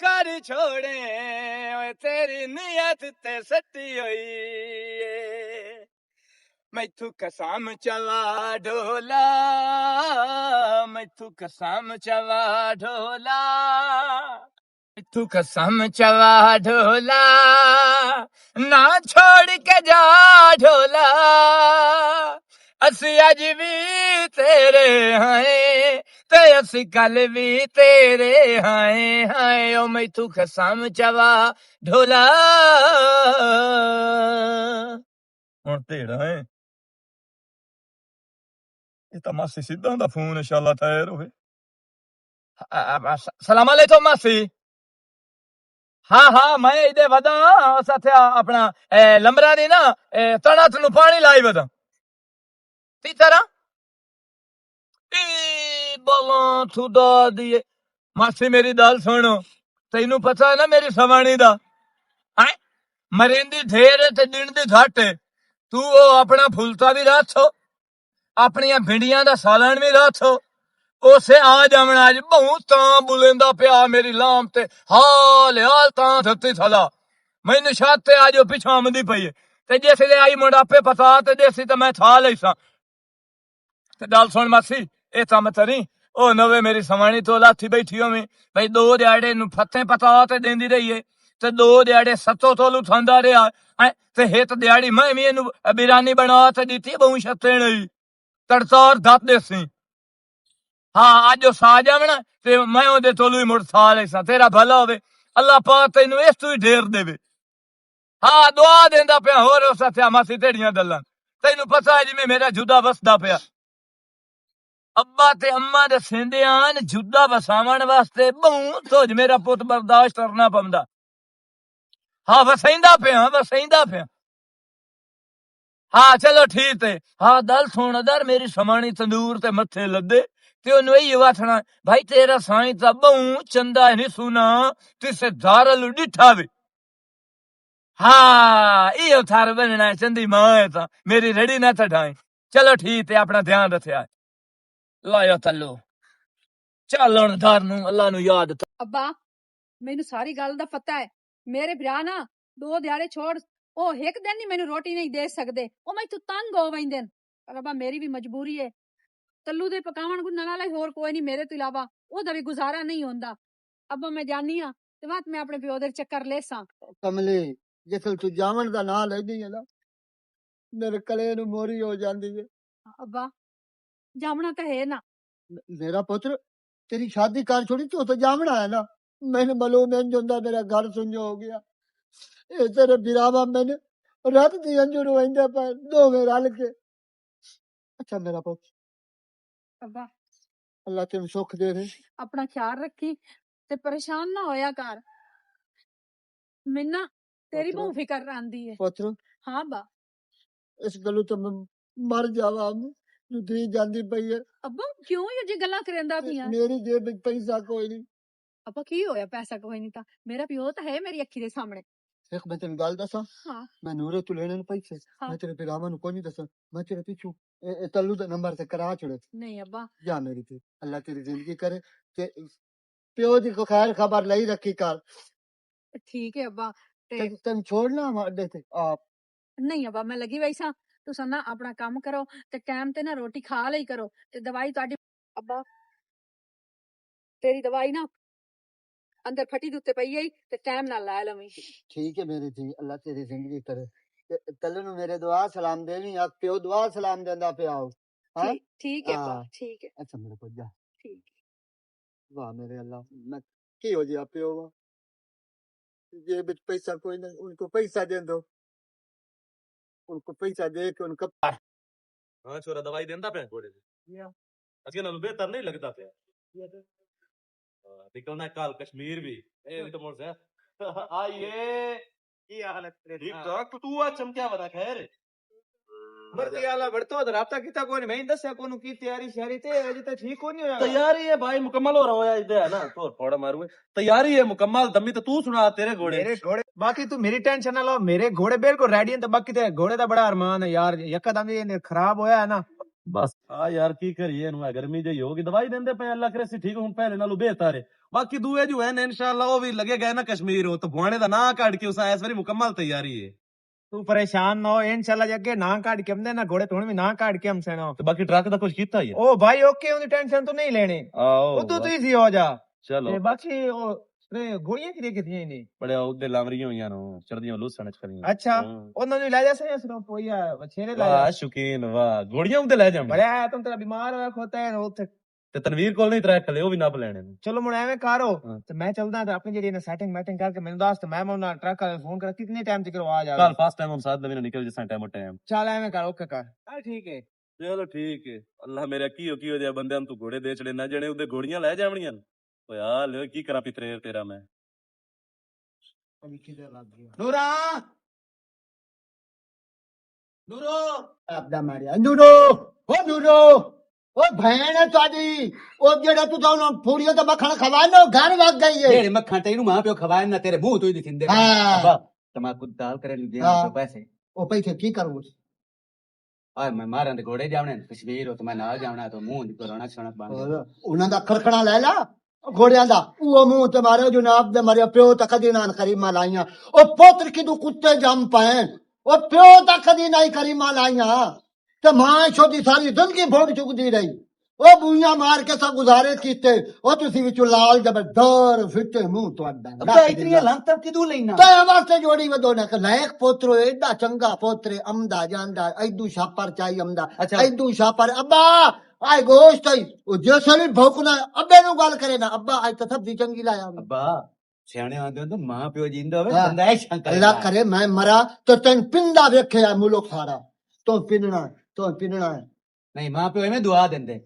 कर छोड़े ओए तेरी नियत ते सटी होई मैथू कसम चवा ढोला मैथू कसम चवा ढोला मैथू कसम चवा ढोला ना छोड़ के जा ढोला असी अज भी तेरे हैं ते असी कल भी तेरे हैं हाय ओ मैथू कसम चवा ढोला ਹੁਣ ਢੇੜਾ ਹੈ ਇਹ ਤਾਂ ਮਾਸੀ ਸਿੱਧਾ ਦਾ ਫੋਨ ਇਨਸ਼ਾਅੱਲਾ ਤੈਰ ਹੋਵੇ ਸਲਾਮ ਅਲੈਕੁਮ ਮਾਸੀ हाँ हाँ मैं इधर वदा साथे अपना लंबरा दी ना तना तनु पानी लाई वदा ती तरह ए बोलो खुदा दी मासी मेरी दाल सुनो तैनू पता है ना मेरी सवाणी दा हैं मरेंदी ढेर ते दिन दी घट तू वो अपना फुलता भी राथो अपनियां भिंडियां दा सालन भी राथो उसे आ जावना अज बहुत तां बुलेंदा पिया मेरी लाम ते हाल हाल तां धरती थला मैनू छत ते अज पिछा आमदी पई ते जिसले आई मुंडा आपे पता ते देसी ते मैं था लई सा ते गल सुन मासी ए कम तरी ओ नवे मेरी सवाणी तो लाथी बैठी होवे भाई दो दिहाड़े नू फत्ते पता ते देंदी रही है ते दो दिहाड़े सत्तो तोलू थांदा रहा है ते हित दिहाड़ी मैं भी इनू बिरानी बना ते दीती बहु छत्ते नहीं तड़सार दत देसी हाँ अज सा जावना ते मैं ओदे तोलू ही मुड़ सा लैसा तेरा भला होवे अल्लाह पाक तैनू इस तू ही ढेर देवे हाँ दुआ देंदा पिया होर उस हत्या मासी तेड़ियां गल्लां तैनू पता है जिवें मेरा जुदा वसदा पिया अब्बा ते अम्मा दे सेंदे आन जुदा वसावण वास्ते बहुत सोच मेरा पुत बर्दाश्त करना पौंदा हाँ वसैंदा पिया हाँ चलो ठीक है हाँ दल सुन दर मेरी समानी तंदूर ते मथे लदे ते ओनू यही आखना भाई तेरा साईं ता बहु चंदा नहीं सुना तिसे दारल डिठा वे हाँ इहो थार बनना है चंदी मां है ता मेरी रड़ी ना तढ़ाए चलो ठीक है अपना ध्यान रखिया लायो तल्लो चल हुण घर नू अल्लाह नू याद अब्बा मैनू सारी गल दा पता है मेरे भरा ना दो दिहाड़े छोड़ ओ एक दिन नहीं मैनू रोटी नहीं दे सकदे ओ मैं तू तंग हो वैंदे पर अब्बा मेरी भी मजबूरी है तल्लू दे पकावण को नाला होर कोई नहीं मेरे तो इलावा ओदा भी गुजारा नहीं होंदा अब्बा मैं जानी हां ते बात मैं अपने प्यो दे चक्कर लेसां कमले जिसल तू जावण दा नाम लैंदी है ना मेरे कले नू मोरी हो जांदी है अब्बा जावना तो है ना मेरा पुत्र तेरी शादी कर छोड़ी तू तो जावना है ना मैंने मालूम है जोंदा मेरा घर सुन्नो हो गया ए तेरे बिरावा मैंने रात दी अंजुर वंदे पर दो में रल के अच्छा मेरा पुत्र अब्बा अल्लाह तेन सुख दे दे अपना ख्याल रखी ते परेशान ना होया कर मिन्ना तेरी पुत्र बहुत फिकर आंदी है पुत्र हाँ बा इस गलू तो मैं मर जावा तू दी जांदी पई है अब्बा क्यों ये जी गल्लां करंदा पिया मेरी जेब विच पैसा कोई नहीं अब्बा की होया पैसा कोई नहीं था मेरा प्यो तो है मेरी अखी दे सामने देख मैं तेन गल दसा हाँ मैं नूरे तू लेने पैसे हाँ मैं तेरे बिरावा नु कोई नहीं दसा मैं तेरे पीछू तल्लू दा नंबर से करा छोड़े नहीं अब्बा जा मेरी थी अल्लाह तेरी जिंदगी करे ते प्यो दी को खैर खबर लई रखी कर ठीक है अब्बा ते तन छोड़ना अड्डे ते आप नहीं अब्बा मैं लगी वैसा तुसा ना अपना काम करो ते टाइम ते ना रोटी खा लई करो ते दवाई ताडी अब्बा तेरी दवाई ना अंदर फटी दुत्ते पई है ते टाइम ना ला लवी ठीक है मेरी थी अल्लाह तेरी जिंदगी करे तल्लू नु मेरे दुआ सलाम देनी आ प्यो दुआ सलाम देंदा पे आओ हां ठीक है अब्बा ठीक है अच्छा मेरे को जा ठीक वाह मेरे अल्लाह मैं की हो गया प्यो वा ये बिच पैसा कोई नहीं उनको पैसा दे दो उनको पैसा दे के उनका हाँ छोरा दवाई देंदा पे घोड़े से अजके नाल बेहतर नहीं लगता पे निकलना है काल कश्मीर भी ए तो मोर से आइए की हाल है तेरे ठीक ठाक तू आ चमकिया बना खैर भर्ती आला बढ़तो राता किता कोनी मैं दसया कोनु की तैयारी शहरी ते अजे तक ठीक कोनी होया तैयारी है भाई मुकम्मल हो रहा है इधर है ना तो फोड़ा मारूंगे तैयारी है मुकम्मल दम्मी तो तू सुना तेरे घोड़े मेरे घोड़े बाकी तू मेरी टेंशन ना लो मेरे घोड़े बिल्कुल रेडी हैं तो बाकी तेरे घोड़े दा बड़ा अरमान है यार यकदम ये खराब होया है ना ਬਸ ਆ ਯਾਰ ਕੀ ਕਰੀਏ ਇਹਨੂੰ ਗਰਮੀ ਜਿਹੀ ਹੋ ਗਈ ਦਵਾਈ ਦਿੰਦੇ ਪਏ ਅੱਲਾ ਕਰੇ ਸੀ ਠੀਕ ਹੁਣ ਪਹਿਲੇ ਨਾਲੋਂ ਬਿਹਤਰ ਹੈ ਬਾਕੀ ਦੂਏ ਜੋ ਹੈ ਨਾ ਇਨਸ਼ਾਅੱਲਾ ਉਹ ਵੀ ਲੱਗੇ ਗਏ ਨਾ ਕਸ਼ਮੀਰ ਉਹ ਭਗਵਾਨੇ ਦਾ ਨਾਂ ਕੱਢ ਕੇ ਉਸ ਇਸ ਵਾਰੀ ਮੁਕੰਮਲ ਤਿਆਰੀ ਹੈ तू परेशान ना हो इंशाल्लाह जगे ना काट के हमने ना घोड़े थोड़ी में ना काट के हम सेना ਤੇ ਬਾਕੀ ਟਰੱਕ ਦਾ ਕੁਝ ਕੀਤਾ ਹੀ ਹੈ ओ भाई ओके उनकी टेंशन तो नहीं लेनी उदू तू इजी हो जा ਚਲੋ ते बाकी ओ गोलियां की देखी थी नहीं ਬੜੇ ਉਹਦੇ ਲਾਮਰੀਆਂ ਹੋਈਆਂ ਨੂੰ ਚੜਦੀਆਂ ਲੂਸਣ ਚ ਕਰੀਆਂ अच्छा उन्होंने ले जा सही सुनो पोया बछेरे ले जा ਵਾਹ ਸ਼ੁਕੀਨ ਵਾਹ ਗੋੜੀਆਂ ਉੱਤੇ ਲੈ ਜਾਵਾਂ बड़ा है तुम तेरा बीमार होया खोता है उथे ਤੇ ਤਨਵੀਰ ਕੋਲ ਨਹੀਂ ਟਰੈਕ ਖਲੇ ਉਹ ਵੀ ਨੱਪ ਲੈਣੇ ਨੇ चलो मुड़ एवें करो हाँ। तो मैं चलदा ते अपनी जेडी सेटिंग मैटिंग करके मैंने दस तो मैं उन्हें ट्रक वाले फोन कर कितने टाइम तक आ जा ਕੱਲ ਫਸਟ ਟਾਈਮ ਹਮ ਸਾਥ ਦੇ ਨਿਕਲ ਜਿਸ ਟਾਈਮ ਟਾਈਮ चल एवें कर ओके कर हां ठीक है ਚਲੋ ਠੀਕ ਹੈ ਅੱਲਾ ਮੇਰਾ ਕੀ ਹੋ ਜਿਹਾ ਬੰਦਿਆਂ ਨੂੰ ਤੂੰ ਘੋੜੇ ਦੇ ਚੜੇ ਨਾ ਜਣੇ ਉਹਦੇ ਗੋੜੀਆਂ ਲੈ ਜਾਵਣੀਆਂ ਓਏ ਆ ਲੈ ਕੀ ਕਰਾਂ ਪਿਤਰੇ ਤੇਰਾ ਮੈਂ नूरा नूरो ਆਪਦਾ ਮਾਰਿਆ ਨੂਰੋ ਓ ਨੂਰੋ ਓ ਭੈਣ ਤੁਹਾਡੀ ਉਹ ਜਿਹੜਾ ਤੂੰ ਤਾਂ ਫੂੜੀਓ ਤੇ ਮੱਖਣ ਖਵਾਨੋ ਘਰ ਵਗ ਗਈ ਏ ਜਿਹੜੇ ਮੱਖਣ ਤੈਨੂੰ ਮਾਂ ਪਿਓ ਖਵਾਏ ਨਾ ਤੇਰੇ ਮੂੰਹ ਤੋਂ ਹੀ ਦਿਖਿੰਦੇ ਹਾਂ। ਅੱਬਾ ਤਮਾਕੂ ਦਾਲ ਕਰੇ ਨੂੰ ਦੇਣਾ ਹਾਂ। ਤੇ ਪੈਸੇ ਉਹ ਪੈਸੇ ਕੀ ਕਰੂ ਆ ਮੈਂ ਮਾਰਾਂ ਦੇ ਘੋੜੇ ਜਾਵਣੇ ਕਸ਼ਮੀਰ ਉਹ ਤੇ ਮੈਂ ਨਾਲ ਜਾਵਣਾ ਤੇ ਮੂੰਹ ਦੀ ਕਰੋਣਾ ਸਣਕ ਬੰਦ ਹੋਰ ਉਹਨਾਂ ਦਾ ਖੜਖੜਾ ਲੈ ਲਾ ਘੋੜਿਆਂ ਦਾ ਉਹ ਮੂੰਹ ਤੇ ਮਾਰਿਓ ਜਨਾਬ ਦੇ ਮਰਿਆ ਪਿਓ ਤਾਂ ਕਦੀ ਨਾ ਕਰੀਮਾਂ ਲਾਈਆਂ ਉਹ ਪੁੱਤਰ ਕਿਦੂ ਕੁੱਤੇ ਜੰਮ ਪੈਣ ਉਹ ਪਿਓ ਤਾਂ ਕਦੀ ਨਹੀਂ ਕਰੀਮਾਂ ਲਾਈਆਂ ਤੇ ਮਾਂ ਛੋਟੀ ਸਾਰੀ ਜ਼ਿੰਦਗੀ ਭੋਗ ਚੁੱਕਦੀ ਰਹੀ ਉਹ ਬੂਈਆਂ ਮਾਰ ਕੇ ਸਭ ਗੁਜ਼ਾਰੇ ਕੀਤੇ ਉਹ ਤੁਸੀਂ ਵਿੱਚੋਂ ਲਾਲ ਜ਼ਬਰਦਰ ਫਿੱਟੇ ਮੂੰਹ ਤੁਹਾਡਾ ਅੱਬਾ ਇਤਨੀ ਲੰਤਬ ਕਿਦੂ ਲੈਣਾ ਤੇ ਵਾਸਤੇ ਜੋੜੀ ਵਧੋ ਨਾ ਕਿ ਲਾਇਕ ਪੋਤਰੋ ਐਡਾ ਚੰਗਾ ਪੋਤਰੇ ਅਮਦਾ ਜਾਂਦਾ ਐਦੂ ਛਾਪਰ ਚਾਈ ਅਮਦਾ ਅੱਛਾ। ਐਦੂ ਛਾਪਰ ਅੱਬਾ ਆਏ ਗੋਸ਼ਤ ਆਈ ਉਹ ਜਿਸਲੇ ਭੌਂਕਣਾ ਅੱਬੇ ਨੂੰ ਗੱਲ ਕਰੇ ਨਾ ਅੱਬਾ ਅੱਜ ਤਾਂ ਸਬਜ਼ੀ ਚੰਗੀ ਲਾਇਆ ਅੱਬਾ ਸਿਆਣੇ ਆਂਦੇ ਹੁੰਦੇ ਮਾਂ ਪਿਓ ਜਿੰਦਾ ਹੋਵੇ ਹਾਂ। ਬੰਦਾ ਐ ਸ਼ੰਕਰ ਅੱਲਾ ਕਰੇ ਮੈਂ ਮਰਾ ਤਾਂ ਤੈਨੂੰ ਪਿੰਡਾ ਵੇਖਿਆ ਮੁਲਕ ਸਾਰਾ ਤੂੰ ਪਿੰਡਣਾ ਨਹੀਂ ਮਾਂ ਪਿਓ ਐਵੇਂ ਦੁਆ ਦਿੰਦੇ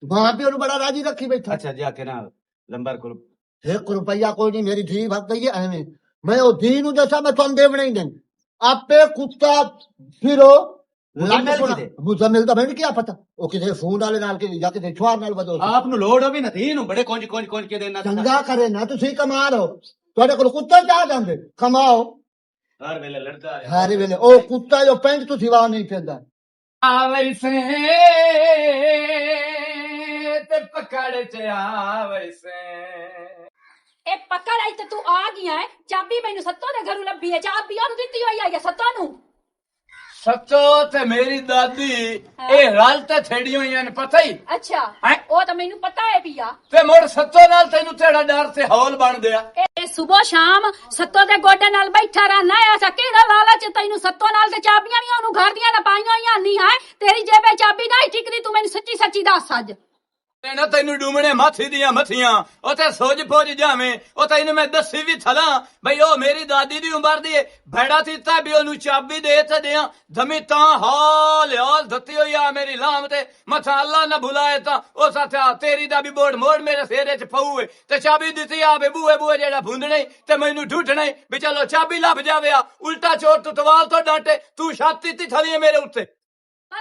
ਮਾਂ ਪਿਓ ਨੂੰ ਬੜਾ ਰਾਜੀ ਰੱਖੀ ਬੈਠਾ ਅੱਛਾ ਜਾ ਕੇ ਨਾ ਲੰਬਰ ਕੋਲ 1 ਰੁਪਈਆ ਕੋਈ ਨਹੀਂ ਮੇਰੀ ਧੀ ਵਗ ਗਈ ਹੈ ਐਵੇਂ ਮੈਂ ਉਹ ਧੀ ਨੂੰ ਦੱਸਾਂ ਮੈਂ ਤੁਹਾਨੂੰ ਦੇਵਣਾ ਹੀ ਨਹੀਂ ਆਪੇ ਕੁੱਤਾ ਫਿਰੋ ਮੁਜ਼ਮਿਲ ਦਾ ਮੈਨੂੰ ਕੀ ਪਤਾ ਉਹ ਕਿਸੇ ਫੋਨ ਵਾਲੇ ਨਾਲ ਕਿ ਜਾਂ ਕਿਸੇ ਛੁਆਰ ਨਾਲ ਬਦਲ ਆਪ ਨੂੰ ਲੋੜ ਹੋਵੇ ਨਾ ਧੀ ਨੂੰ ਬੜੇ ਕੁੰਜ ਕੇ ਦੇਣਾ ਚੰਗਾ ਕਰੇ ਨਾ ਤੁਸੀਂ ਕਮਾ ਲਓ ਤੁਹਾਡੇ ਕੋਲ ਕੁੱਤਾ ਚਾਹ ਜਾਂਦੇ ਕਮਾਓ ਹਰ ਵੇਲੇ ਲੜਦਾ ਹਰ ਵੇਲੇ ਉਹ ਕੁੱਤਾ ਜੋ ਪੈਂਟ ਤੋਂ ਸਿਵਾ ਨਹੀਂ ਫਿਰਦਾ ਆਵੈਸੇ ਤੇ ਪਕੜ ਚ ਆਵੈਸੇ ਇਹ ਪਕੜ ਆਈ ਤੇ ਤੂੰ ਆ ਗਿਆ ਹੈ ਚਾਬੀ ਮੈਨੂੰ ਸੱਤੋ ਦੇ ਘਰੋਂ ਲੱਭੀ ਹੈ ਚਾਬੀ ਉਹਨੂੰ ਦਿੱਤੀ ਹੋਈ ਆਈ ਹੈ ਸੱਤੋ ਨੂੰ ਸੱਚੋ ਤੇ ਮੇਰੀ ਦਾਦੀ ਇਹ ਰਲ ਤੇ ਥੇੜੀਆਂ ਹੋਈਆਂ ਨੇ ਪਤਾ ਹੀ ਅੱਛਾ ਹੈਂ? ਉਹ ਤਾਂ ਮੈਨੂੰ ਪਤਾ ਹੈ ਪਿਆ ਤੇ ਮੁੜ ਸੱਚੋ ਨਾਲ ਤੈਨੂੰ ਤੇਰਾ ਡਰ ਤੇ ਹੌਲ ਬਣ ਦਿਆ ਇਹ ਸਵੇਰ ਸ਼ਾਮ ਸੱਤੋ ਦੇ ਗੋਡੇ ਨਾਲ ਬੈਠਾ ਰਹਿਣਾ ਐਸਾ ਕਿਹੜਾ ਲਾਲਚ ਤੈਨੂੰ ਸੱਤੋ ਨਾਲ ਤੇ ਚਾਬੀਆਂ ਵੀ ਉਹਨੂੰ ਘਰ ਦੀਆਂ ਨਾ ਪਾਈਆਂ ਹੋਈਆਂ ਨਹੀਂ ਹੈ ਤੇਰੀ ਜੇਬੇ ਚਾਬੀ ਨਹੀਂ ਟਿਕਦੀ ਤੂੰ ਮੈਨੂੰ ਸੱਚੀ ਸੱਚੀ ਦੱਸ ਅੱਜ ਤੇ ਨਾ ਤੈਨੂੰ ਡੂਮਣੇ ਮਾਥੀ ਦੀਆਂ ਮੱਥੀਆਂ ਉਹ ਤੇ ਸੋਜ ਫੋਜ ਜਾਵੇਂ ਉਹ ਤੈਨੂੰ ਮੈਂ ਦੱਸੀ ਵੀ ਥਲਾਂ ਬਈ ਉਹ ਮੇਰੀ ਦਾਦੀ ਦੀ ਉਮਰ ਦੀ ਭੈੜਾ ਦਿੱਤਾ ਵੀ ਉਹਨੂੰ ਚਾਬੀ ਦੇ ਤੇ ਦਿਆਂ ਜ਼ਮੀ ਤਾਂ ਹਾਲ ਦਿੱਤੀ ਹੋਈ ਆ ਮੇਰੀ ਲਾਮ ਤੇ ਮਥਾ ਅੱਲਾ ਨਾ ਭੁਲਾਏ ਤਾਂ ਉਹ ਸਾਥਾ ਤੇਰੀ ਦਾ ਵੀ ਬੋੜ ਮੋੜ ਮੇਰੇ ਸਿਰੇ 'ਚ ਪਊਏ ਤੇ ਚਾਬੀ ਦਿੱਤੀ ਆਵੇ ਬੂਏ ਜਿਹੜਾ ਭੁੰਦਣੇ ਤੇ ਮੈਨੂੰ ਢੂਠਣੇ ਵੀ ਚਲੋ ਚਾਬੀ ਲੱਭ ਜਾਵੇ ਆ ਉਲਟਾ ਚੋਰ ਤੂੰ ਤਵਾਲ ਤੋਂ ਡਾਂਟੇ ਤੂੰ ਛਾਤੀ ਤੇ ਥਲੀਏ ਮੇਰੇ ਉੱਤੇ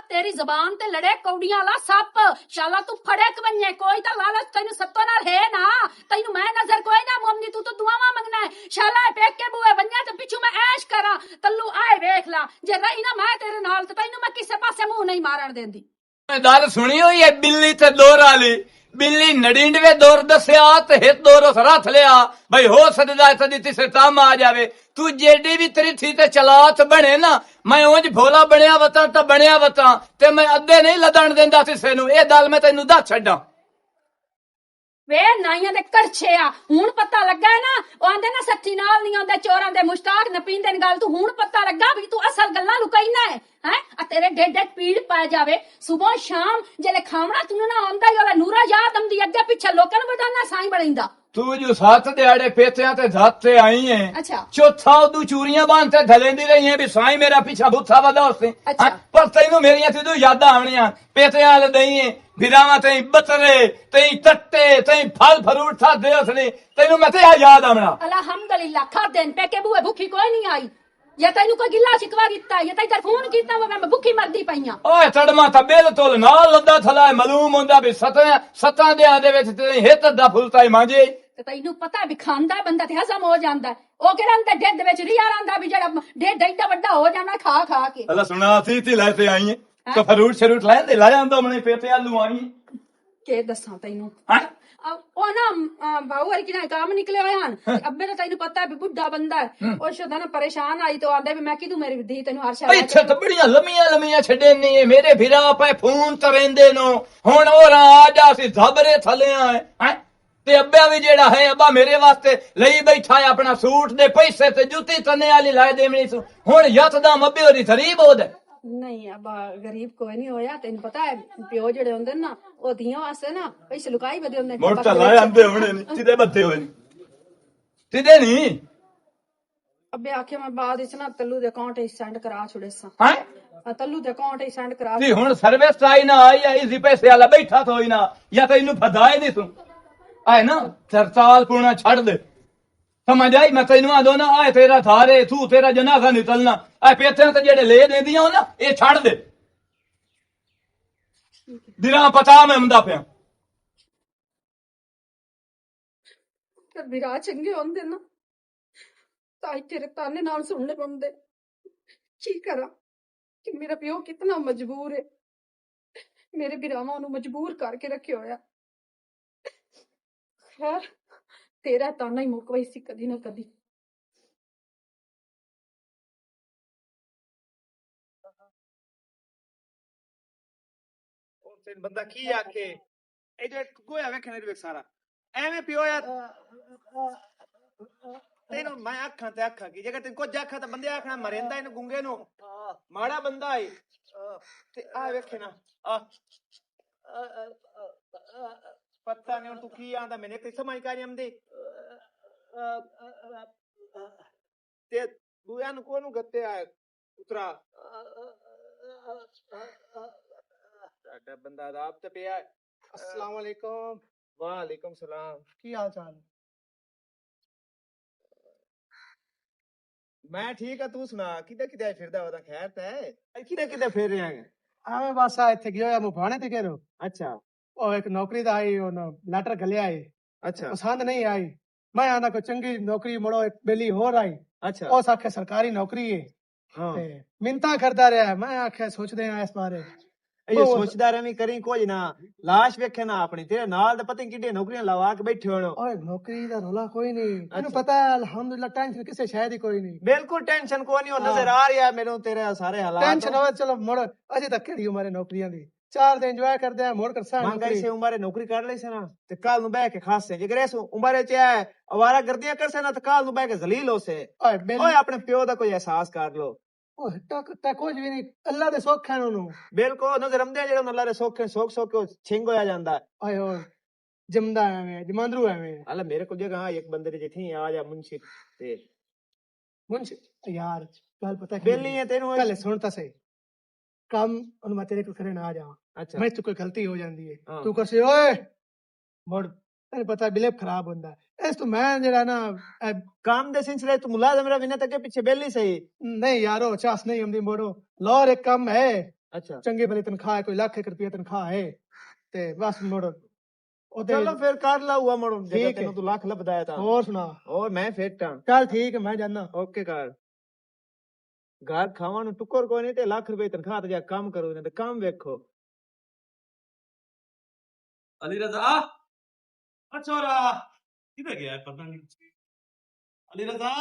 ਤੇਰੀ ਜ਼ਬਾਨ ਤੇ ਲੜੇ ਕੌੜੀਆਂ ਵਾਲਾ ਸੱਪ ਸ਼ਾਲਾ ਤੂੰ ਫੜੇ ਕਵੰਨੇ ਕੋਈ ਤਾਂ ਲਾਲਚ ਤੈਨੂੰ ਸੱਤੋ ਨਾਲ ਹੈ ਨਾ ਤੈਨੂੰ ਮੈਂ ਨਜ਼ਰ ਕੋਈ ਨਾ ਮੁੰਨੀ ਤੂੰ ਤਾਂ ਦੁਆਵਾਂ ਮੰਗਣਾ ਹੈ ਸ਼ਾਲਾ ਪੇਕ ਕੇ ਬੂਏ ਬੰਨਿਆ ਤੇ ਪਿੱਛੂ ਮੈਂ ਐਸ਼ ਕਰਾਂ ਤੱਲੂ ਆਏ ਵੇਖ ਲਾ ਜੇ ਰਹੀ ਨਾ ਮੈਂ ਤੇਰੇ ਨਾਲ ਤੇ ਤੈਨੂੰ ਮੈਂ ਕਿਸੇ ਪਾਸੇ ਮੂੰਹ ਨਹੀਂ ਮਾਰਨ ਦਿੰਦੀ ਮੈਂ ਗੱਲ ਸੁਣੀ ਹੋਈ ਹੈ ਬਿੱਲੀ ਤੇ ਦੋਰ ਵਾਲੀ ਬਿੱਲੀ 99 ਦੌਰ ਦੱਸਿਆ ਤੇ ਹਿੱਤ ਦੌਰ ਉਸ ਰੱਥ ਲਿਆ ਬਈ ਹੋ ਸਕਦਾ ਸਦੀ ਤਿਸਰੇ ਤਾਮ ਆ ਜਾਵੇ ਤੂੰ ਜਿਹੜੀ ਵੀ ਤੇਰੀ ਥੀ ਤੇ ਚਲਾਤ ਬਣੇ ਨਾ ਮੈਂ ਉਂਝ ਭੋਲਾ ਬਣਿਆ ਵਤਾਂ ਤਾਂ ਬਣਿਆ ਵਤਾਂ ਤੇ ਮੈਂ ਅੱਧੇ ਨਹੀਂ ਲਦਣ ਦਿੰਦਾ ਕਿਸੇ ਨੂੰ ਇਹ ਗੱਲ ਮੈਂ ਤੈਨੂੰ ਦੱਸ ਛੱਡਾਂ ਵੇ ਨਾਈਆਂ ਦੇ ਕੜਛੇ ਆ ਹੁਣ ਪਤਾ ਲੱਗਾ ਨਾ ਉਹ ਆਂਦੇ ਨਾ ਸੱਚੀ ਨਾਲ ਨਹੀਂ ਆਉਂਦੇ ਚੋਰਾਂ ਦੇ ਮੁਸ਼ਤਾਕ ਨਾ ਪੀਂਦੇ ਨੇ ਗੱਲ ਤੂੰ ਹੁਣ ਪਤਾ ਲੱਗਾ ਵੀ ਤੂੰ ਅਸਲ ਗੱਲਾਂ ਲੁਕਾਈਨਾ ਹੈ ਆ ਤੇਰੇ ਡੇਡੇ ਪੀੜ ਪੈ ਜਾਵੇ ਸਵੇਰ ਸ਼ਾਮ ਜਿਹੜੇ ਖਾਵਣਾ ਤੈਨੂੰ ਨਾ ਆਉਂਦਾ ਹੀ ਉਹਦਾ ਨੂਰਾ ਯਾਦ ਆਉਂਦੀ ਅੱਗੇ ਪਿੱਛੇ ਲੋਕਾਂ ਨੂੰ ਬਤਾਨਾ ਸਾਈਂ ਬਣਾਈਂਦਾ ਤੂੰ ਜੋ 7 ਦਿਹਾੜੇ ਪੇਤਿਆਂ ਤੇ ਧੱਤ ਤੇ ਆਈ ਹੈ ਅੱਛਾ ਚੌਥਾ ਉਦੋਂ ਚੂਰੀਆਂ ਬਾਂਧ ਤੇ ਧਲੇਂਦੀ ਰਹੀ ਹੈ ਵੀ ਸਾਈਂ ਮੇਰਾ ਪਿੱਛਾ ਬੁੱਥਾ ਵਦਾ ਉਸੇ ਅੱਛਾ। ਪਰ ਤੈਨੂੰ ਮੇਰੀਆਂ ਤੇ ਯਾਦਾਂ ਆਉਣੀਆਂ ਪੇਤਿਆਂ ਲ ਦਈ ਹੈ ਵਿਰਾਵਾਂ ਤੇ ਬਤਰੇ ਤੇ ਟੱਟੇ ਤੇ ਫਲ ਫਰੂਟ ਖਾਦੇ ਉਸਨੇ ਤੈਨੂੰ ਮੈਂ ਤੇ ਯਾਦ ਆਉਣਾ ਅਲਹਮਦੁਲਿਲਾ ਖਾਦੇ ਨੇ ਪੇਕੇ ਬੂਏ ਭੁੱਖੀ ਕੋਈ ਨਹੀਂ ਆਈ ਜੇ ਤੈਨੂੰ ਕੋਈ ਗਿੱਲਾ ਸ਼ਿਕਵਾ ਦਿੱਤਾ ਜਾਂ ਤੈਨੂੰ ਫੋਨ ਕੀਤਾ ਵਾ ਮੈਂ ਭੁੱਖੀ ਮਰਦੀ ਪਈਆਂ ਓਏ ਤੜਮਾ ਤਾਂ ਬਿਲਕੁਲ ਨਾਲ ਲੱਦਾ ਥਲਾ ਮਾਲੂਮ ਹੁੰਦਾ ਵੀ ਸਤਾਂ ਦਿਆਂ ਦੇ ਵਿੱਚ ਤੇ ਹਿੱਤ ਦਾ ਫੁਲਤਾ ਹੀ ਮਾਂਜੇ ਤੇ ਤੈਨੂੰ ਪਤਾ ਵੀ ਖਾਂਦਾ ਬੰਦਾ ਤੇ ਹਜ਼ਮ ਹੋ ਜਾਂਦਾ ਉਹ ਕਿਹੜਾ ਅੰਦਰ ਢਿੱਡ ਵਿੱਚ ਰੀਆ ਆਂਦਾ ਵੀ ਜਿਹੜਾ ਢਿੱਡ ਏਡਾ ਵੱਡਾ ਹੋ ਜਾਣਾ ਖਾ ਖਾ ਕੇ ਅੱਲਾ ਸੁਣਾ ਸੀ ਲੈ ਤੇ ਆਈ ਹੈ तो फ्रूट शरूट लैंदे ला जांदा मने पेते आलू आई के दसां तैनू हैं ਉਹ ਨਾ ਬਾਹੂ ਵਰਗੀ ਨਾ ਕੰਮ ਨਿਕਲੇ ਹੋਏ ਹਨ ਅੱਬੇ ਤਾਂ ਤੈਨੂੰ ਪਤਾ ਹੈ ਵੀ ਬੁੱਢਾ ਬੰਦਾ ਹੈ ਉਹ ਸ਼ਦਾ ਨਾ ਪਰੇਸ਼ਾਨ ਆਈ ਤੋਂ ਆਂਦੇ ਵੀ ਮੈਂ ਕਿਦੂ ਮੇਰੀ ਧੀ ਤੈਨੂੰ ਹਰ ਸ਼ਾਇਦ ਇੱਥੇ ਤਾਂ ਬੜੀਆਂ ਲੰਮੀਆਂ ਛੱਡੇ ਨਹੀਂ ਮੇਰੇ ਫਿਰਾ ਪਏ ਫੋਨ ਤਰੇਂਦੇ ਨੂੰ ਹੁਣ ਉਹ ਆ ਜਾ ਸੀ ਧਬਰੇ ਥੱਲੇ ਆਏ ਹੈ ਤੇ ਅੱਬਾ ਵੀ ਜਿਹੜਾ ਹੈ ਅੱਬਾ ਮੇਰੇ ਵਾਸਤੇ ਲਈ ਬੈਠਾ ਹੈ ਆਪਣਾ ਸੂਟ ਦੇ ਪੈਸੇ ਤੇ ਜੁੱਤੀ ਤੰਨੇ ਵਾਲੀ ਲਾਏ ਦੇਵਣੀ ਸੀ ਹੁਣ ਯਤਦਮ ਅੱਬੇ ਹੋਰੀ ਗਰੀਬ ਹੋ ਦੇ ਨਹੀਂ ਅੱਬਾ ਗਰੀਬ ਕੋਈ ਨਹੀਂ ਹੋਇਆ ਤੈਨੂੰ ਪਤਾ ਹੈ ਪਿਓ ਜਿਹੜੇ ਹੁੰਦੇ ਨੇ ਨਾ ਉਹ ਧੀਆਂ ਵਾਸਤੇ ਨਾ ਪੈਸੇ ਲੁਕਾਈ ਬਦੇ ਹੁੰਦੇ ਮੋੜ ਤਾਂ ਲਾਏ ਆਂਦੇ ਹੋਣੇ ਨੇ ਸਿੱਧੇ ਬੱਤੇ ਹੋਏ ਨੇ ਸਿੱਧੇ ਨਹੀਂ ਅੱਬੇ ਆਖੇ ਮੈਂ ਬਾਅਦ ਵਿੱਚ ਨਾ ਤੱਲੂ ਦੇ ਅਕਾਊਂਟ ਵਿੱਚ ਸੈਂਡ ਕਰਾ ਛੁੜੇ ਸਾਂ ਹੈ ਤੱਲੂ ਦੇ ਅਕਾਊਂਟ ਵਿੱਚ ਸੈਂਡ ਕਰਾ ਜੀ ਹੁਣ ਸਰਵਿਸ ਆਈ ਨਾ ਆਈ ਸੀ ਪੈਸੇ ਵਾਲਾ ਬੈਠਾ ਥੋਈ ਨਾ ਜਾਂ ਤੈਨੂੰ ਫਦਾਏ ਨਹੀਂ ਤੂੰ ਆਏ ਨਾ ਸਰਤਾਲ ਪੁਣਾ ਛੱਡ ਦੇ समझ आई मैं तेन आदो ना आए तेरा थारे तू तेरा जनाजा निकलना आ पेथे ते जेड़े ले देंदियां हो ना ये छड़ दे दिना पता मैं मुंदा पिया ਫਿਰ ਵਿਰਾ ਚੰਗੇ ਹੁੰਦੇ ਨਾ ਤਾਂ ਤੇਰੇ ਤਾਨੇ ਨਾਲ ਸੁਣਨੇ ਪੈਂਦੇ ਕੀ ਕਰਾਂ ਕਿ ਮੇਰਾ ਪਿਓ ਕਿਤਨਾ ਮਜਬੂਰ ਹੈ ਮੇਰੇ ਵਿਰਾਵਾਂ ਨੂੰ ਮਜਬੂਰ ਕਰਕੇ ਰੱਖਿਆ ਹੋਇਆ ਖੈਰ ਤੇਰਾ ਤਾਨਾ ਹੀ ਮੁੱਕ ਵਈ ਸੀ ਕਦੀ ਨਾ ਕਦੀ ਉਹ ਤੈਨੂੰ ਬੰਦਾ ਕੀ ਆਖੇ ਇਹ ਜੋ ਗੋਇਆ ਵੇਖਣੇ ਵੇਖ ਸਾਰਾ ਐਵੇਂ ਪਿਓ ਆ ਤੈਨੂੰ ਮੈਂ ਅੱਖਾਂ ਤੇ ਅੱਖਾਂ ਕੀ ਜੇਕਰ ਤੈਨੂੰ ਕੁਝ ਆਖਾਂ ਤਾਂ ਬੰਦੇ ਆਖਣਾ ਮਰਿੰਦਾ ਇਹਨੂੰ ਗੁੰਗੇ ਨੂੰ ਮਾੜਾ ਬੰਦਾ ਏ ਤੇ ਆ ਵੇਖੇ ਨਾ ਆ ਪਤਾ ਨਹੀਂ ਹੁਣ ਤੂੰ ਕੀ ਆਂਦਾ ਮੈਨੇ ਕੋਈ ਸਮਝ ਕਾ ਨਹੀਂ ਆਉਂਦੀ ਤੇ ਬੂਆ ਨੂੰ ਕੋਨੂੰ ਗੱਤੇ ਆ ਉਤਰਾ ਸਾਡਾ ਬੰਦਾ ਰਾਤ ਤੇ ਪਿਆ अस्सलाम वालेकुम वालेकुम सलाम की हाल चाल मैं ठीक है तू सुना किधर किधर फिरदा होता खैर ते किधर किधर फिर रहे हैं ਆਵੇਂ ਬਸ ਆ ਇੱਥੇ ਗਿਆ ਮੁਫਾਣੇ ਤੇ ਕਹਿ अच्छा ਉਹ ਇੱਕ ਨੌਕਰੀ ਦਾ ਆਈ ਉਹ ਲੈਟਰ ਗਲਿਆ ਆਈ अच्छा ਪਸੰਦ ਨਹੀਂ ਆਈ ਮੈਂ ਆਂਦਾ ਕੋਈ ਚੰਗੀ ਨੌਕਰੀ ਮੜੋ ਇੱਕ ਬੇਲੀ ਹੋਰ ਆਈ अच्छा ਉਸ ਆਖੇ ਸਰਕਾਰੀ ਨੌਕਰੀ ਹੈ हाँ ਤੇ ਮਿੰਤਾ ਕਰਦਾ ਰਿਹਾ ਮੈਂ ਆਖਿਆ ਸੋਚਦੇ ਆ ਇਸ ਬਾਰੇ ਇਹ ਸੋਚਦਾ ਰਹਿ ਕਰੀ ਕੁਝ ਨਾ ਲਾਸ਼ ਵੇਖੇ ਨਾ ਆਪਣੀ ਤੇਰੇ ਨਾਲ ਤਾਂ ਪਤਾ ਨਹੀਂ ਕਿੱਡੇ ਨੌਕਰੀਆਂ ਲਵਾ ਕੇ ਬੈਠੇ ਹੋਣ ਓਏ ਨੌਕਰੀ ਦਾ ਰੌਲਾ ਕੋਈ ਨਹੀਂ ਤੈਨੂੰ ਪਤਾ ਹੈ ਅਲਹਮਦੁਲਿਲਾ ਟੈਨਸ਼ਨ ਕਿਸੇ ਸ਼ਾਇਦ ਹੀ ਕੋਈ ਨਹੀਂ ਬਿਲਕੁਲ ਟੈਨਸ਼ਨ ਕੋਈ ਨਹੀਂ ਉਹ ਨਜ਼ਰ ਆ ਰਿਹਾ ਮੈਨੂੰ ਤੇਰੇ ਸਾਰੇ ਹਾਲਾਤ ਟੈਨਸ਼ਨ ਹੋਵੇ ਚਲੋ ਮੁੜ ਅਜੇ ਤੱਕ ਕਿਹੜੀ ਉਮਰ ਹੈ ਨੌਕਰੀਆਂ ਦੀ 4 ਦਿਨ ਇੰਜੋਏ ਕਰਦੇ ਆ ਮੁੜ ਕਰਸਾਂ ਮੰਗਾਈ ਸੇ ਉਮਰੇ ਨੌਕਰੀ ਕਰ ਲਈ ਸੀ ਨਾ ਤੇ ਕੱਲ ਨੂੰ ਬਹਿ ਕੇ ਖਾਸੇ ਜੇ ਇਸ ਉਮਰੇ ਚ ਹੈ ਅਵਾਰਾ ਗਰਦੀਆਂ ਕਰਸੇ ਨਾ ਤੇ ਕੱਲ ਨੂੰ ਬਹਿ ਕੇ ਜ਼ਲੀਲ ਹੋ ਸੇ ਓਏ ਆਪਣੇ ਪਿਓ ਦਾ ਕੋਈ ਅਹਿਸਾਸ ਕਰ ਲੋ ਓਏ ਟਕ ਕੁਝ ਵੀ ਨਹੀਂ ਅੱਲਾ ਦੇ ਸੁੱਖ ਹਨ ਉਹਨੂੰ ਬਿਲਕੁਲ ਨਜ਼ਰ ਆਉਂਦੇ ਜਿਹੜਾ ਅੱਲਾ ਦੇ ਸੁੱਖ ਸੁੱਖ ਛਿੰਗ ਹੋਇਆ ਜਾਂਦਾ ਓਏ ਓਏ ਜਮਦਾ ਐਵੇਂ ਜਮਾਂਦਰੂ ਐਵੇਂ ਅੱਲਾ ਮੇਰੇ ਕੋਲ ਜਗ੍ਹਾ ਇੱਕ ਬੰਦੇ ਦੇ ਜਿੱਥੇ ਆ ਜਾ ਮੁੰਸ਼ੀ ਤੇ ਮੁੰਸ਼ੀ ਯਾਰ ਗੱਲ ਪਤਾ ਬੇਲੀ ਹੈ ਤੈਨੂੰ ਕੱਲ ਸੁਣ ਤਾਂ ਸਹੀ ਕੰਮ ਉਹਨੂੰ ਮੈਂ ਤੇਰੇ ਕੋਲ ਕਰਨ ਆ ਜਾਵਾਂ ਅੱਛਾ ਮੈਂ ਤੋਂ ਕੋਈ ਗਲਤੀ ਹੋ ਜਾਂਦੀ ਹੈ ਹਾਂ। ਤੂੰ ਕਰਸੇ ਓਏ ਮੁੜ ਤੈਨੂੰ ਪਤਾ ਬਿਲੇਪ ਖਰਾਬ ਹੁੰਦਾ ਇਸ ਤੋਂ ਮੈਂ ਜਿਹੜਾ ਨਾ ਕੰਮ ਦੇ ਸਿਲਸਿਲੇ ਤੂੰ ਮੁਲਾਜ਼ਮ ਰਵੀ ਨਾ ਤੱਕੇ ਪਿੱਛੇ ਬੇਲੀ ਸਹੀ ਨਹੀਂ ਯਾਰੋ ਚਾਸ ਨਹੀਂ ਹੁੰਦੀ ਮੋੜੋ ਲੋਰ ਇੱਕ ਕੰਮ ਹੈ ਅੱਛਾ ਚੰਗੇ ਭਲੇ ਤਨਖਾਹ ਹੈ ਕੋਈ ਲੱਖ ਰੁਪਏ ਤਨਖਾਹ ਹੈ ਤੇ ਬਸ ਮੋੜੋ ਉਹਦੇ ਚਲੋ ਫਿਰ ਕਰ ਲਾ ਹੁਆ ਮੋੜੋ ਜੇ ਠੀਕ ਹੈ। ਤੈਨੂੰ ਤੂੰ ਲੱਖ ਲੱਭਦਾ ਤਾਂ ਹੋਰ ਸੁਣਾ ਹੋਰ ਮੈਂ ਫਿੱਟ ਹਾਂ ਚੱਲ ਠੀਕ ਹੈ ਮੈਂ ਜਾਨਾ ਓਕੇ ਕਰ ਘਰ ਖਾਵਾਂ ਨੂੰ ਟੁੱਕਰ ਕੋਈ ਨਹੀਂ ਤੇ ਲੱਖ ਰੁਪਏ ਤਨਖਾਹ ਤੇ ਜਾ ਕੰਮ ਕਰੋ ਇਹਨਾਂ ਤੇ ਕੰਮ ਵੇਖੋ अली रजा अच्छा रहा किधर गया है पता नहीं अली रजा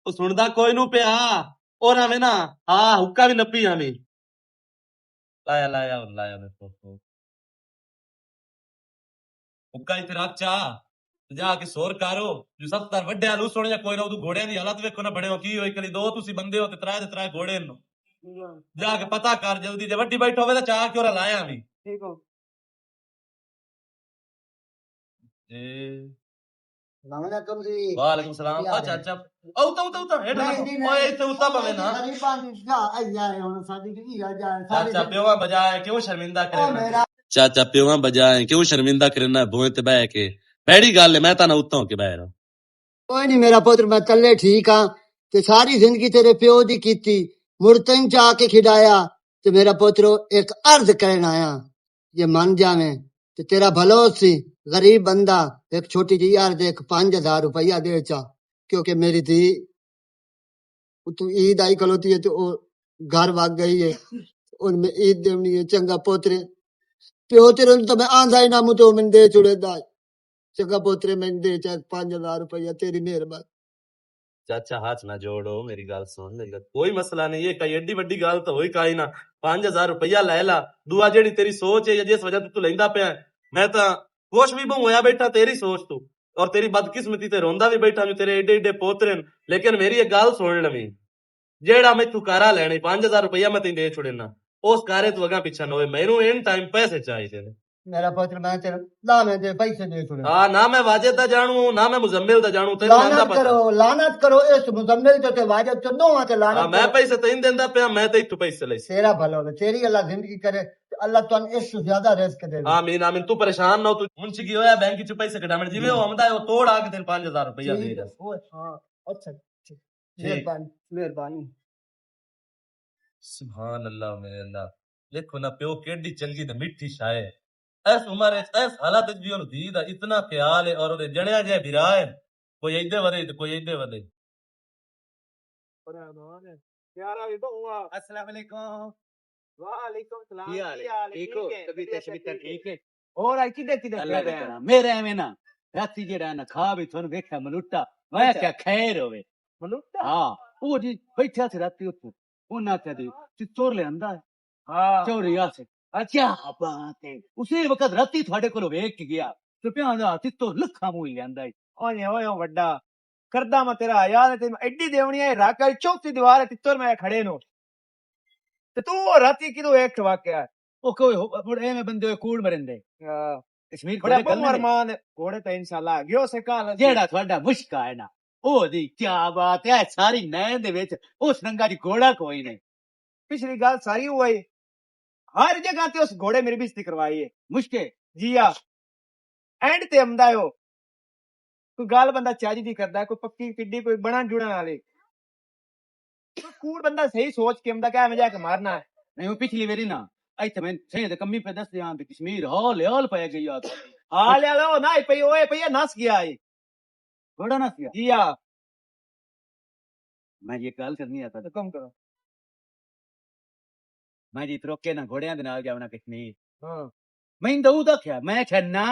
ਉਹ ਸੁਣਦਾ ਕੋਈ ਨੂੰ ਪਿਆ ਔਰ ਆਵੇਂ ਨਾ ਹਾਂ ਹੁੱਕਾ ਵੀ ਨੱਪੀ ਆਵੇਂ ਲਾਇਆ ਦੇਖੋ ਹੁੱਕਾ ਹੀ ਤੇਰਾ ਚਾ ਜਾ ਕੇ ਸੋਰ ਕਰੋ ਜੋ 70 ਵੱਡੇ ਆਲੂ ਸੁਣ ਜਾ ਕੋਈ ਨਾ ਉਹ ਘੋੜਿਆਂ ਦੀ ਹਾਲਤ ਵੇਖੋ ਨਾ ਬੜੇ ਹੋ ਕੀ ਹੋਈ ਕਲੀ ਦੋ ਤੁਸੀਂ ਬੰਦੇ ਹੋ ਤੇ ਤਰਾਏ ਘੋੜੇ ਨੂੰ ਜਾ ਕੇ ਪਤਾ ਕਰ ਜਲਦੀ ਜੇ ਵੱਡੀ ਬੈਠ ਹੋਵੇ ਤਾਂ ਚਾਹ ਕਿਉਂ ਲਾਇਆ ਵੀ ਠੀਕ ਹੋ वालेकुम जी वालेकुम सलाम अच्छा औता हेड ओए इथे उता पवे ना चाचा प्योवा बजाए क्यों शर्मिंदा करे चाचा प्योवा बजाए क्यों शर्मिंदा करना भोए ते बह के बड़ी गल है मैं ता ना उता के बह रहा कोई नहीं मेरा पुत्र मैं तले ठीक हाँ ते सारी जिंदगी तेरे प्यो दी कीती मुड़ तैन चा के खिडाया ते मेरा पुत्र एक अर्ज करन आया ये मन जावे ते तेरा भलो सी गरीब बंदा एक छोटी जी यार देख 5000 रुपया दे चा क्योंकि मेरी धी तू ईद आई खलोती है तो घर भाग गई है उनमें ईद देवनी है चंगा पोतरे प्यो तेरे तो मैं आंधा ही ना मुझे मैंने दे छुड़ेदा चंगा पोतरे मैंने दे चाहे 5,000 रुपया तेरी मेहरबानी चाचा हाथ ना जोड़ो मेरी गल सुन मेरी गल कोई मसला नहीं है कई एडी वड्डी गल तो होई काई ना 5,000 रुपया लै ला दुआ जेड़ी तेरी सोच है या जिस वजह तू लेंदा पिया मैं तो खुश भी बहु होया बैठा तेरी सोच तू और तेरी बदकिस्मती ते रोंदा भी बैठा जो तेरे एडे एडे पोतरे न लेकिन मेरी एक गल सुन लवी जेड़ा मैं तू कारा लेने 5,000 रुपया मैं तेन दे छुड़ेना उस कारे तू अगा पिछा न होए मैनू इन टाइम पैसे चाहिए ने मेरा पोत्र मैं तेरे ला मैं दे पैसे दे छुड़े हाँ ना मैं वाजिद दा जानू ना मैं मुजम्मिल दा जानू तेरे नाम दा पता लानत करो इस मुजम्मिल तो ते वाजिब तो दोवां ते हाँ लानत मैं करो पैसे तेन देंदा पिया मैं ते इत्थू पैसे ले तेरा भला हो तेरी अल्लाह जिंदगी करे ते अल्लाह तुम इससे ज्यादा रिस्क दे आमीन आमीन तू परेशान ना हो तू मुंशी की होया बैंक च पैसे कढावण जिवे हो आमदा है वो तोड़ आके तेन 5,000 रुपया दे दे हां अच्छा मेहरबानी मेहरबानी सुभान अल्लाह मेरे अल्लाह देखो ना प्यो केडी चंगी ते मिठी शाये इस उम्र इस हालत च भी ओनु धी दा इतना ख्याल है और ओदे जणिया जे भिरा है कोई इधे वदे ते कोई इधे वदे यार अभी बहुआ अस्सलाम वालेकुम वालेकुम सलाम की हाल है ठीक हो तबीयत शबीयत ठीक है और आई किधर किधर अल्लाह कर दा रहे हैं करम मेरे एवें ना राती जेड़ा ना खा भी थोन वेख्या मनुट्टा मैं क्या खैर होवे मनुट्टा हाँ वो जी बैठा थे राती उत्ते उन्ना ते दी चित्तौर ले आंदा है हाँ चोरिया से अच्छा बात है उसी वक्त राती थोड़े को वेख के गया तो प्या दा चित्तौर लखा मुई ले आंदा है ओए वड्डा करदा मैं तेरा याद है तेरी एडी देवनी है राका चौथी दीवार है तित्तर में खड़े नो ते तू राती किदो एक वाक्या ओ कोई बड़े एवें बंदे कूड़ मरिंदे कश्मीर बड़ा थोड़े गल बम्मर ने मान घोड़े तो इंशाल्लाह गयो से काल जेड़ा थोड़ा मुश्का है ना ओ दी क्या बात है सारी नैन दे विच उस रंगा दी घोड़ा कोई नहीं पिछली गल सारी हुई हर जगह ते उस घोड़े मेरी बेइज्जती करवाई है मुश्के जी आ एंड ते आंदा हो कोई गल बंदा चाजी दी करदा कोई पक्की पिड्डी कोई बना जुड़न वाली कोई कूड़ बंदा सही सोच के आंदा क्या मैं जाके मारना है नहीं वो पिछली वेरी ना आई तो मैं सही ते कमी पे दस दियां ते कश्मीर हॉल पे गई आ हाल यालो ना पई ओए पई नस गया है घोड़ा ना किया जी आ मैं ये गल करनी आता तो कम करो मैं जी त्रोके ना घोड़ियां दे नाल जावना कश्मीर हां मैं दऊ दा क्या मैं छन्ना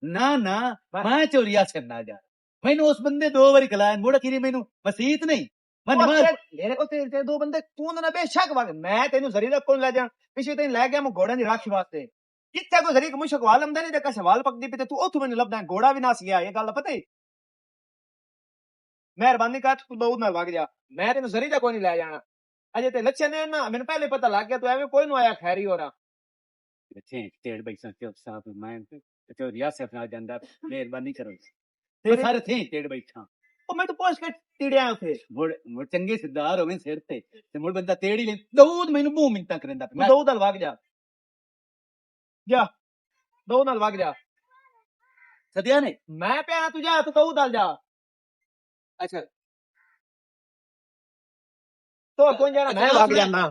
ना ना मैं चोरिया से ना जा मैंने उस बंदे दो बारी गलाया मुड़ किरी मैनू मसीत नहीं मैं नमाज मेरे को तेरे दो बंदे कौन ना बेशक वाग मैं तेनु जरीदा कौन ले जा पिछे तेन ले गया मैं घोड़ा दी राखी वास्ते किथे को जरी मुशक वाल आंदा नहीं देखा सवाल पकदी पे तू ओथु मैंने लभदा घोड़ा भी नास गया ये गल पता ही मेहरबानी कर तू दो ना भाग जा मैं तेनु जरीदा कोई नहीं ले जाना अजे ते लच्छे ने ना मैंने पहले पता लग गया तू एवे कोई नु आया खैरी हो रहा थे तेड़ बैसा के साहब मैं तो रियासत ना जांदा मेहरबानी करो तेरे सारे थे तेड़ बैठा ओ मैं तो पोछ के टिड़िया उथे मुड़ चंगे सिद्धार होवे सिर ते मुड़ बंदा तेड़ी ले दऊद मैनू मुंह मिंता करंदा तू दो दल भाग जा जा दो दल भाग जा सदिया ने मैं पे आ तू जा तू दो दल जा अच्छा तो कौन जाना मैं भाग जाना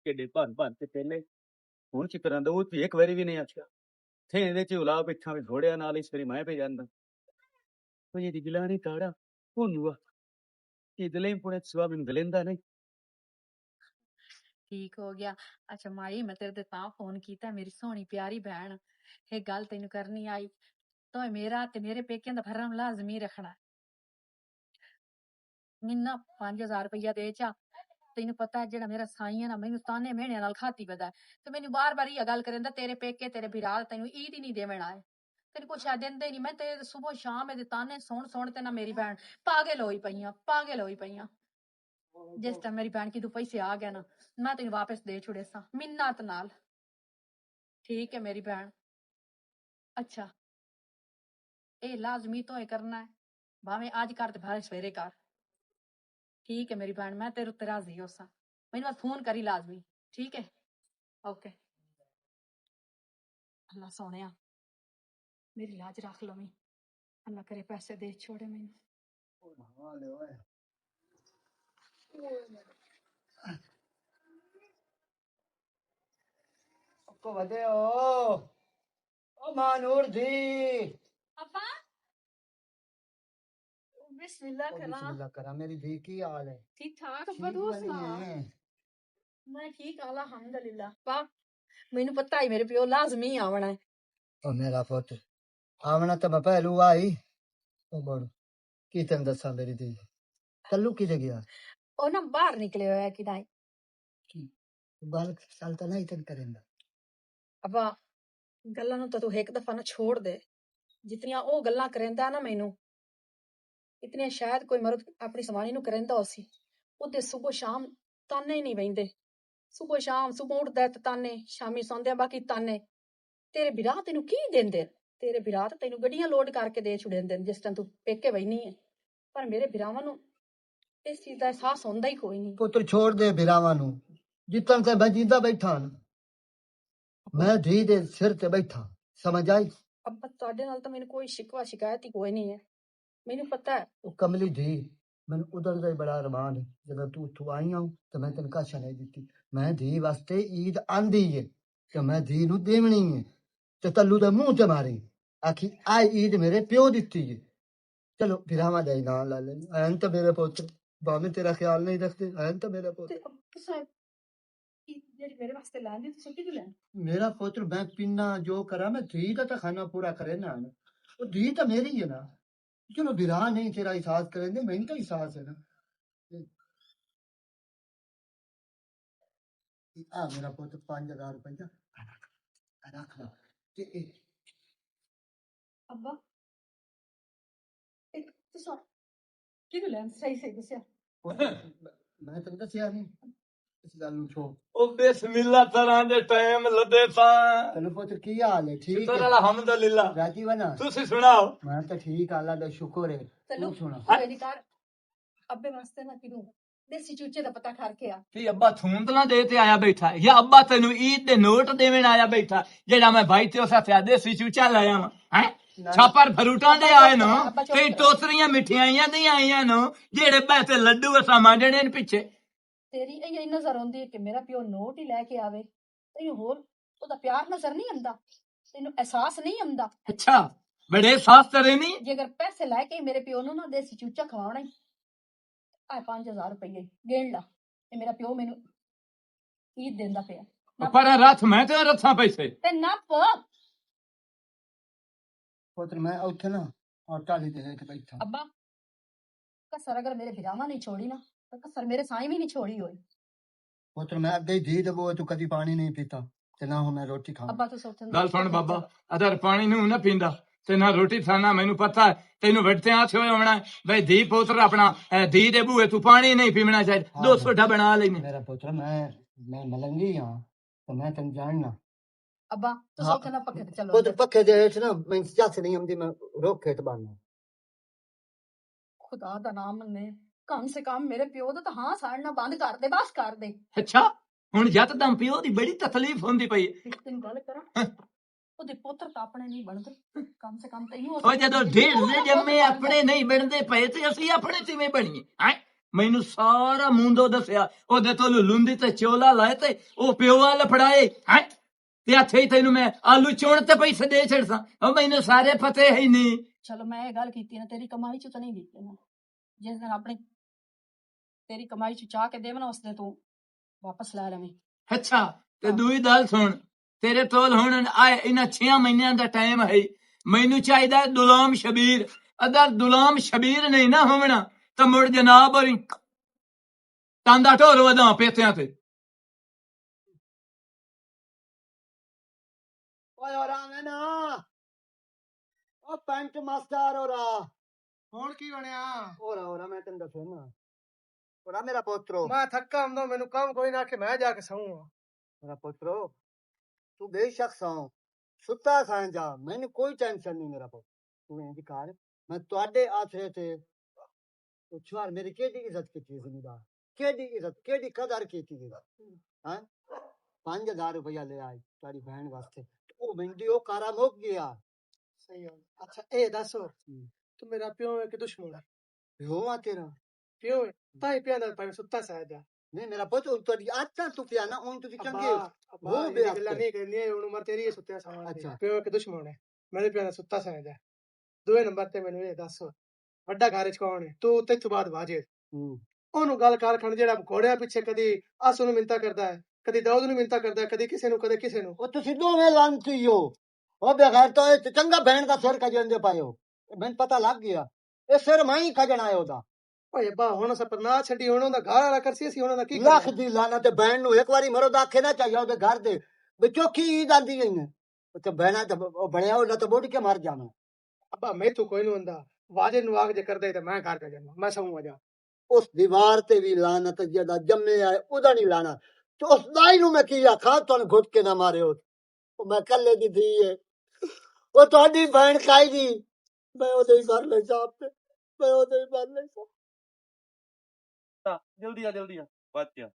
केडे भन ते पहले हुन की तरह दऊद भी एक बारी भी नहीं आछया थे दे च उला बैठा भी घोड़िया नाल इस बारी मैं पे जांदा तो ये दिलानी ताड़ा कौन हुआ ये दिले पुणे सुबह में गलेंदा नहीं ठीक हो गया अच्छा माई मैं तेरे ते तां फोन कीता मेरी सोहनी प्यारी बहन एक गल तेन करनी आई तो मेरा ते मेरे पेकियां दा भरम लाजमी रखना मिन्ना 5,000 रुपया दे चा तेन पता है जेड़ा मेरा साई है ना मैनू ताने महीने नाल खाती पता है तो मैनू बार बार ये गल करेंदा तेरे पेके तेरे बिरा तेन ईद ही नहीं देवना है तेन कुछ देंदे नहीं मैं तेरे सुबह शाम ए ताने सुन ते ना मेरी बहन पागल होई पईयां जिस टाइम मेरी बहन की तू पैसे आ गया ना मैं तेन वापस दे छुड़े सा मिन्नत नाल ठीक है मेरी बहन अच्छा ए लाजमी तो ये करना है भावे आज कर ते भावे सवेरे कर ठीक है मेरी बहन मैं तेरे उत्ते राजी हो सा मैनू बस फोन करी लाजमी ठीक है ओके अल्लाह सोनिया मेरी लाज रख लो मी अल्लाह करे पैसे दे छोड़े मैनू को वदे ओ मानूर दी अब्बा बिस्मिल्लाह ओ करा बिस्मिल्लाह करा मेरी धी की हाल है ठीक ठाक ठीक अब्बा तू बनी सुना है मैं ठीक अल्हम्दुलिल्लाह पा मैनू पता है मेरे प्यो लाजमी आवना है ओ मेरा पुत्र आवना तो मैं पहलू आई ओ बड़ की तेन दसा मेरी धी कल्लू किते गया ओ ना बाहर निकले होया कि नहीं की बाल चलता नहीं तेन करेंदा अब्बा गल्लां नूं तां तू एक दफा ना छोड़ दे जितनियां ओ गल्लां करेंदा ना मैनू इतने शायद कोई मर्द अपनी सवाणी नूं करेंदा होसी ओदे सुबह शाम ताने ही नहीं बहिंदे सुबह शाम सुबह उठदा है ते ताने शामी सौंदे बाकी ताने तेरे बिराह तेनू की देंदे तेरे बिराह ते तेनू गड्डियां लोड करके दे छुड़ेंदे जिस टाइम तू पेके बहिनी है पर मेरे बिरावां नूं इस चीज दा एहसास होंदा ही कोई नहीं पुत्र छोड़ दे बिरावां नू जितन से मैं जींदा बैठा हां मैं धी दे सिर ते बैठा समझ आई अब्बा तुहाडे नाल तां मैनू कोई शिकवा शिकायत ही कोई नहीं है मैनू पता है ਉਹ ਕਮਲੀ ਧੀ ਮੈਨੂੰ ਉਧਰ ਦਾ ਹੀ ਬੜਾ ਅਰਮਾਨ ਹੈ ਜਦੋਂ ਤੂੰ ਉੱਥੋਂ ਆਈ ਹਾਂ ਤੇ ਮੈਂ ਤੈਨੂੰ ਕਾਸ਼ਾ ਨਹੀਂ ਦਿੱਤੀ ਮੈਂ ਧੀ ਵਾਸਤੇ ਈਦ ਆਂਦੀ ਏ ਤੇ ਮੈਂ ਧੀ ਨੂੰ ਦੇਵਣੀ ਏ ਤੇ ਤੱਲੂ ਦੇ ਮੂੰਹ ਤੇ ਮਾਰੀ ਆਖੀ ਆ ਈਦ ਮੇਰੇ ਪਿਓ ਦਿੱਤੀ ਏ ਚਲੋ ਵਿਰਾਵਾਂ ਦਾ ਹੀ ਨਾਂ ਲਾ ਲੈ ਐਨ ਤਾਂ ਮੇਰੇ ਪੁੱਤ ਭਾਵੇਂ ਤੇਰਾ ਖਿਆਲ ਨਹੀਂ ਰੱਖਦੇ ਐਨ ਤਾਂ ਮੇਰਾ ਪੁੱਤ ਤੇ ਤੁਸੀਂ ਜਿਹੜੀ ਮੇਰੇ ਵਾਸਤੇ ਲੈਂਦੀ ਤੁਸੀਂ ਕਿਹਦੀ ਲੈਣ ਮੇਰਾ ਪੁੱਤਰ ਮੈਂ ਪੀਣਾ ਜੋ ਕਰਾਂ ਮੈਂ ਧੀ ਦਾ ਤਾਂ ਖਾਣਾ ਪੂਰਾ ਕਰੇ ਨਾ ਉਹ ਧੀ ਤਾਂ ਮੇਰੀ ਹੈ ਨਾ चलो बिरा नहीं तेरा एहसास करेंगे मैंने तो एहसास है ना आ मेरा पुत्र 5000 रुपया रख ला अब्बा एक ਤੁਸੀਂ ਕਿਹਦੀ ਲੈਣ ਸਹੀ ਸਹੀ ਦੱਸਿਆ मैं तेन दसिया नहीं इस गल नु छोड़ ओ बिस्मिल्लाह तरह दे टाइम लदे पा चलो पुत्र की हाल है ठीक शुक्र है अल्हम्दुलिल्लाह राजी बना तुसी सुनाओ मैं तो ठीक अल्लाह दा शुक्र है चलो तू सुना मेरी कार अब्बे वास्ते ना किदू देसी चूचे दा पता करके आ कि अब्बा थूंदला दे ते आया बैठा है या अब्बा तेनू ईद दे नोट देवन आया बैठा जेड़ा मैं भाई ते उसा ते देसी चूचा लाया वा हैं छापर फरूटां दे आए नो ते टोसरियां मिठाइयां दी आईयां नो जेड़े पैसे लड्डू असा मांडने न पीछे तेरी ਇਹ ਨਜ਼ਰ ਆਉਂਦੀ ਹੈ ਕਿ ਮੇਰਾ ਪਿਓ ਨੋਟ ਹੀ ਲੈ ਕੇ ਆਵੇ ਤੈਨੂੰ ਹੋਰ ਉਹਦਾ ਪਿਆਰ ਨਜ਼ਰ ਨਹੀਂ ਆਉਂਦਾ ਤੈਨੂੰ ਅਹਿਸਾਸ ਨਹੀਂ ਆਉਂਦਾ अच्छा बड़े साफ करे नी ਜੇ ਅਗਰ ਪੈਸੇ ਲੈ ਕੇ ਮੇਰੇ ਪਿਓ ਨੂੰ ਨਾ ਦੇਸੀ ਚੂਚਾ ਖਵਾਉਣਾ ਹੀ ਆ 5000 ਰੁਪਏ ਗੇਣ ਲਾ ਤੇ ਮੇਰਾ ਪਿਓ ਮੈਨੂੰ ਈਦ ਦਿੰਦਾ ਪਿਆ पर रथ मैं ते रथा पैसे ਤੇ ਨੱਪ पुत्र मैं उठे ना और टाली दे के बैठा अब्बा कसर अगर मेरे बिरामा नहीं छोड़ी ना तो कसर मेरे साईं भी नहीं छोड़ी होई पुत्र मैं अगे धी दबो तू कभी पानी नहीं पीता ते ना हूं मैं रोटी खाऊं अब्बा तू सोचन गल सुन बाबा अदर पानी नू ना पींदा ते ना रोटी खाना मैनू पता है तेनू वटते हाथ होए होना भाई धी पुत्र अपना धी दे बूहे तू पानी नहीं पीना चाहिए हाँ, 200 ढा बना लेने मेरा पुत्र मैं मलंगी हां तो मैं तेन जानना अब्बा तू हाँ। सोचन पक्के ते चलो पुत्र पक्के दे हेठ ना मैं चस नहीं आंदी मैं रोक खेत बाना खुदा दा नाम ने कम से कम मेरे प्यो दा तां हां साड़ना बंद कर दे बस कर दे अच्छा हुन यकदम पियो दी बड़ी तकलीफ होंदी पई एक दिन गल करा ओदे पुत्र तां अपने नहीं बनदे कम से कम तैनू ओ जदों ढेर दे जम्मे अपने नहीं बनदे पए ते ਅਸੀਂ ਆਪਣੇ ਕਿਵੇਂ ਬਣੀਏ ਹੈ ਮੈਨੂੰ ਸਾਰਾ ਮੁੰਡੋ ਦੱਸਿਆ ਉਹਦੇ ਤੋਂ ਲੁੰਦੀ ਤੇ ਚੋਲਾ ਲਾਏ ਤੇ ਉਹ ਪਿਓ ਵਾਲ ਫੜਾਏ ਹੈ ਤੇ ਇੱਥੇ ਹੀ ਤੈਨੂੰ ਮੈਂ ਆਲੂ ਚੋਣ ਤੇ ਪੈਸੇ ਦੇ ਛੜਸਾਂ ਉਹ ਮੈਨੂੰ ਸਾਰੇ ਪਤੇ ਹੀ ਨਹੀਂ चलो मैं ये गल कीती ना तेरी कमाई च तो नहीं दित्ते ना जिस दिन अपनी तेरी कमाई च चाह के देवना उस दिन तू वापस लै लवें ਅੱਛਾ ਤੇ ਦੂਈ ਗੱਲ ਸੁਣ ਤੇਰੇ ਕੋਲ ਹੁਣ ਆਏ ਇਹਨਾਂ 6 ਮਹੀਨਿਆਂ ਦਾ ਟਾਈਮ ਹੈ ਮੈਨੂੰ ਚਾਹੀਦਾ ਗੁਲਾਮ ਸ਼ਬੀਰ ਅਦਰ ਗੁਲਾਮ ਸ਼ਬੀਰ ਨਹੀਂ ਨਾ ਹੋਵਣਾ ਤਾਂ ਮੁੜ ਜਨਾਬ ਹੋਰੀ ਤਾਂਦਾ ਢੋਲ ਵਦਾ ਪੇਤਿਆਂ ਤੇ ओए और आवे ना ओ पेंट मास्टर और ਹੁਣ ਕੀ ਬਣਿਆ और मैं तेन दसो ना और मेरा पोत्रो ਮੈਂ ਥੱਕਾ ਹੁੰਦਾ ਮੈਨੂੰ ਕੰਮ ਕੋਈ ਨਾ ਕਿ ਮੈਂ ਜਾ ਕੇ ਸੌਂ मेरा पोत्रो तू बेशक सौ सुता खाए जा मैंने कोई टेंशन नहीं मेरा पोत तू इंज कर मैं तुहाडे आसरे ते छुआर मेरी केडी इज्जत की जिम्मेदार केडी इज्जत केडी कदर की हां 5000 रुपया ले आई तारी बहन वास्ते ओ मिंदी ओ कारा मुक गया ਸਹੀ ਗੱਲ ਅੱਛਾ ਇਹ ਦੱਸੋ ਤੂੰ ਮੇਰਾ ਪਿਓ ਹੈ ਕਿ ਦੁਸ਼ਮਣ ਹੈ होवा तेरा ਪਿਓ ਹੈ ਤਾਂ ਹੀ ਪਿਆ ਦਾ ਸੁੱਤਾ ਸਹਿ ਜਾ नहीं मेरा पोत तोड़ी आता तू पिया ना उन तुझी चंगे वो वो भी भी गल्ला नहीं करनी है ਹੁਣ ਉਮਰ ਤੇਰੀ ਹੈ ਸੁੱਤਿਆ ਸੌਣ ਦੀ ਅੱਛਾ। ਪਿਓ ਕਿ ਦੁਸ਼ਮਣ ਹੈ ਮੇਰੇ ਪਿਓ ਦਾ ਸੁੱਤਾ ਸਹਿ ਜਾ ਦੂਏ ਨੰਬਰ ਤੇ ਮੈਨੂੰ ਇਹ ਦੱਸ ਵੱਡਾ ਘਰ ਚ ਕੌਣ ਹੈ ਤੂੰ ਤੇ ਤੋਂ ਬਾਅਦ ਵਾਜੇ ਹੂੰ। ਉਹਨੂੰ ਗੱਲ ਕਰ ਖਣ ਜਿਹੜਾ ਘੋੜਿਆਂ ਪਿੱਛੇ ਕਦੀ ਆਸੂ ਨੂੰ ਮਿੰਤਾ ਕਰਦਾ ਹੈ ਕਦੀ ਦਾਊਦ ਨੂੰ ਮਿੰਤਾ ਕਰਦਾ ਹੈ ਕਦੀ ਕਿਸੇ ਨੂੰ ਕਦੇ ਕਿਸੇ ਨੂੰ ਉਹ ਤੁਸੀਂ ਦੋਵੇਂ ਲਾਂਤੀ ਹੋ ਉਹ ਬਗੈਰ ਤਾਂ ਇਹ ਚੰਗਾ ਬਹਿਣ ਦਾ ਸਿਰ ਕਜੰਦੇ ਪਾਇਓ ਮੈਨੂੰ ਪਤਾ ਲੱਗ ਗਿਆ ਇਹ ਸਿਰ ਮੈਂ ਹੀ ਖਜਣਾ ਹੈ ਉਹਦਾ ਓਏ ਅੱਬਾ ਹੁਣ ਸਪਰ ਨਾ ਛੱਡੀ ਹੁਣ ਉਹਦਾ ਘਰ ਵਾਲਾ ਕਰਸੀ ਅਸੀਂ ਉਹਨਾਂ ਦਾ ਕੀ ਲੱਖ ਕਰਨਾ? ਦੀ ਲਾਣਾ ਤੇ ਬਹਿਣ ਨੂੰ ਇੱਕ ਵਾਰੀ ਮਰੋ ਦਾ ਆਖੇ ਨਾ ਚਾਹੀਏ ਉਹਦੇ ਘਰ ਦੇ ਵਿੱਚੋਂ ਕੀ ਈਦ ਆਂਦੀ ਗਈ ਨੇ ਤੇ ਬਹਿਣਾ ਤੇ ਉਹ ਬਣਿਆ ਉਹਨਾਂ ਤੇ ਬੋੜ ਕੇ ਮਰ ਜਾਣਾ ਅੱਬਾ ਮੈਂ ਤੂੰ ਕੋਈ ਨੂੰ ਹੁੰਦਾ ਵਾਜੇ ਨੂੰ ਆਖ ਜੇ ਕਰਦੇ ਤੇ ਮੈਂ ਘਰ ਜਾ ਮੈਂ ਸਮਝ ਜਾ ਉਸ ਦੀਵਾਰ ਤੇ ਵੀ ਲਾਨਤ ਜਿਹਦਾ ਜੰਮੇ ਆਏ ਉਹਦਾ ਨਹੀਂ ਲਾਣਾ ਤੇ ਉਸ ਦਾਈ ਨੂੰ ਮੈਂ ਕੀ ਆਖਾਂ ਤੁਹਾਨੂੰ ਘੁੱਟ ਕੇ ਨਾ ਮਾਰਿਓ ਉਹ ਮੈਂ ਕੱਲੇ ਦੀ ਧੀ ਹੈ ਉਹ ਤੁਹਾਡੀ ਭੈਣ ਕਾਈ ਦੀ ਮੈਂ ਉਹਦੇ ਹੀ ਘਰ ਲੈ ਜਾ ਆਪੇ ਮੈਂ ਉਹਦੇ ਹੀ ਘਰ ਲੈ ਜਾ जल्दी आ बात क्या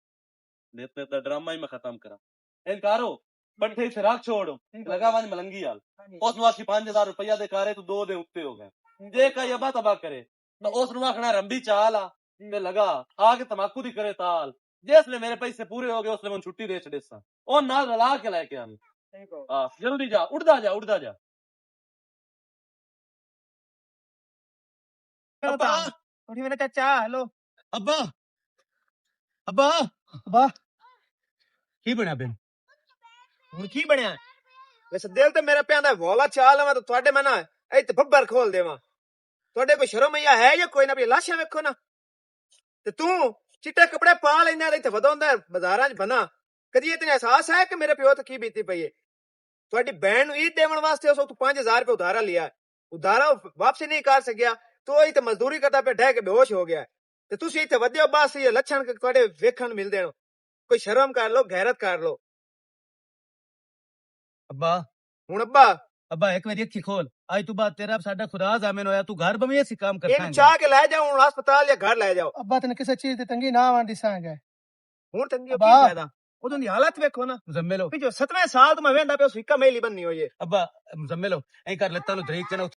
लेते दा ड्रामा ही मैं खत्म करा इनकारो बंठे से राख छोड़ो लगा वाज मलंगी यार उस नु आखी 5000 रुपया दे कारे तू 2 दे उत्ते हो गए जे का यबा तबा करे तो उस नु आखना रंबी चाल आ ते लगा आके तमाकू दी करे ताल जिसले मेरे पैसे पूरे हो गए उसले मैं छुट्टी दे छड़े सा ओ नाल रला के लेके आन हां जल्दी जा उड़दा जा अब्बा उठी मेरा चाचा हेलो ਅੱਬਾ ਅੱਬਾ ਅੱਬਾ ਕੀ ਬਣਿਆ ਬੇ ਹੁਣ ਕੀ ਬਣਿਆ ਵੈਸੇ ਦਿਲ ਤੇ ਮੇਰਾ ਪਿਆਂਦਾ ਵੋਲਾ ਚਾਲ ਲਵਾਂ ਤੇ ਤੁਹਾਡੇ ਮੈਂ ਨਾ ਇੱਥੇ ਬੱਬਰ ਖੋਲ ਦੇਵਾਂ ਤੁਹਾਡੇ ਕੋਈ ਸ਼ਰਮ ਮਈਆ ਹੈ ਜਾਂ ਕੋਈ ਨਾ ਵੀ ਲਾਸ਼ਾਂ ਵੇਖੋ ਨਾ ਤੇ ਤੂੰ ਚਿੱਟੇ ਕੱਪੜੇ ਪਾ ਲੈਂਦਾ ਤੇ ਇੱਥੇ ਵਧਾਉਂਦਾ ਬਾਜ਼ਾਰਾਂ 'ਚ ਬਣਾ ਕਦੀ ਇਹ ਤੈਨੂੰ ਅਹਿਸਾਸ ਹੈ ਕਿ ਮੇਰੇ ਪਿਓ ਤੇ ਕੀ ਬੀਤੀ ਪਈ ਹੈ ਤੁਹਾਡੀ ਭੈਣ ਨੂੰ ਈਦ ਦੇਵਣ ਵਾਸਤੇ ਉਸ ਤੂੰ 5000 ਰੁਪਏ ਉਧਾਰਾ ਲਿਆ ਉਧਾਰਾ ਵਾਪਸ ਨਹੀਂ ਕਰ ਸਕਿਆ ਤੂੰ ਇੱਥੇ ਮਜ਼ਦੂਰੀ ਕਰਦਾ ਪਿਆ ਢਹਿ ਕੇ ਬੇਹੋਸ਼ ਹੋ ਗਿਆ ਤੇ ਤੁਸੀਂ ਇੱਥੇ ਵਧਿਓ ਬਸ ਇਹ ਲੱਛਣ ਤੁਹਾਡੇ ਵੇਖਣ ਨੂੰ ਮਿਲਦੇ ਨੇ ਕੋਈ ਸ਼ਰਮ ਕਰ ਲੋ ਗੈਰਤ ਕਰ ਲੋ ਅੱਬਾ ਹੁਣ ਅੱਬਾ ਅੱਬਾ ਇੱਕ ਵਾਰੀ ਅੱਖੀ ਖੋਲ ਅੱਜ ਤੋਂ ਬਾਅਦ ਤੇਰਾ ਸਾਡਾ ਖੁਦਾ ਜ਼ਾਮਨ ਹੋਇਆ ਤੂੰ ਘਰ ਬਵੇਂ ਅਸੀਂ ਕੰਮ ਇਹਨੂੰ ਕਰਸਾਂਗੇ ਚਾਹ ਕੇ ਲੈ ਜਾਓ ਹੁਣ ਹਸਪਤਾਲ ਜਾਂ ਘਰ ਲੈ ਜਾਓ ਅੱਬਾ ਤੈਨੂੰ ਕਿਸੇ ਚੀਜ਼ ਦੀ ਤੰਗੀ ਨਾ ਆਵਾਂ ਦਿਸਾਂਗੇ ਹੁਣ ਤੰਗੀ ਕੀ ਅੱਬਾ। ਫਾਇਦਾ ਉਦੋਂ ਦੀ ਹਾਲਤ ਵੇਖੋ ਨਾ ਮੁਜ਼ੰਮਿਲ ਹੋ ਵੀ ਜੋ 7ਵੇਂ ਸਾਲ ਤੋਂ ਮੈਂ ਵੇਂਦਾ ਪਿਆ ਸਿੱਕਾ ਮੇਲੀ ਬੰਨੀ ਹੋਈ ਹੈ ਅੱਬਾ ਮੁਜ਼ੰਮਿਲ ਹੋ ਐਂ ਕਰ ਲੱਤਾਂ ਨੂੰ ਧਰੀਕ ਕੇ ਨਾ